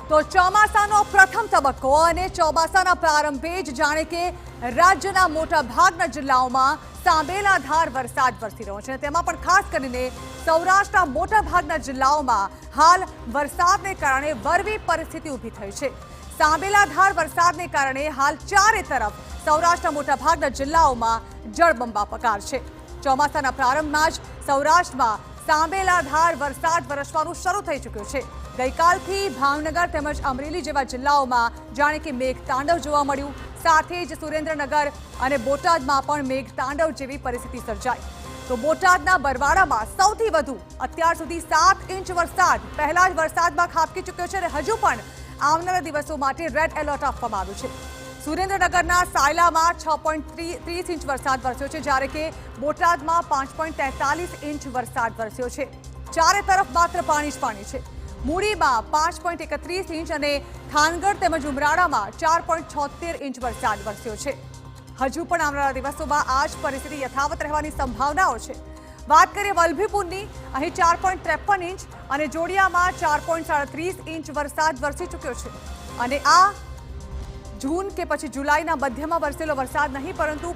તો ચોમાસાનો પ્રથમ તબક્કો અને ચોમાસાના પ્રારંભે જ જાણે કે રાજ્યના મોટા ભાગના જિલ્લાઓમાં સાંબેલાધાર વરસાદ વરસી રહ્યો છે। તેમાં પણ ખાસ કરીને સૌરાષ્ટ્રના મોટા ભાગના જિલ્લાઓમાં હાલ વરસાદને કારણે વરવી પરિસ્થિતિ ઊભી થઈ છે। સાંબેલાધાર વરસાદને કારણે હાલ ચારે તરફ સૌરાષ્ટ્રના મોટા ભાગના જિલ્લાઓમાં જળબંબાકાર છે। ચોમાસાના પ્રારંભમાં જ સૌરાષ્ટ્રમાં સાંબેલાધાર વરસાદ વરસવાનું શરૂ થઈ ચૂક્યો છે। ગઈકાલથી ભાવનગર તેમજ અમરેલી જેવા જિલ્લાઓમાં જાણે કે મેઘતાંડવ જોવા મળ્યું। સાથે જ સુરેન્દ્રનગર અને બોટાદમાં પણ મેઘતાંડવ જેવી પરિસ્થિતિ સર્જાઈ। તો બોટાદના બરવાડામાં સૌથી વધુ અત્યાર સુધી 7 ઇંચ વરસાદ પહેલા જ વરસાદમાં ખાબકી ચૂક્યો છે અને હજુ પણ આવનારા દિવસો માટે રેડ એલર્ટ આપવામાં આવ્યું છે। સુરેન્દ્રનગરના સાયલામાં 6.30 ઇંચ વરસાદ વરસ્યો છે, જ્યારે કે બોટાદમાં 5.43 ઇંચ વરસાદ વરસ્યો છે। ચારે તરફ માત્ર પાણી જ પાણી છે। મૂડીમાં 5.31 ઇંચ અને થાનગઢ તેમજ ઉમરાળામાં 4.76 ઇંચ વરસાદ વરસ્યો છે। હજુ પણ આવનારા દિવસોમાં આ જ પરિસ્થિતિ યથાવત રહેવાની સંભાવનાઓ છે। વાત કરીએ વલભીપુરની, અહીં 4.53 ઇંચ અને જોડિયામાં 4.37 ઇંચ વરસાદ વરસી ચૂક્યો છે અને આ જૂન કે પછી જુલાઈના મધ્યમાં વરસેલો વરસાદ નહીં, પરંતુ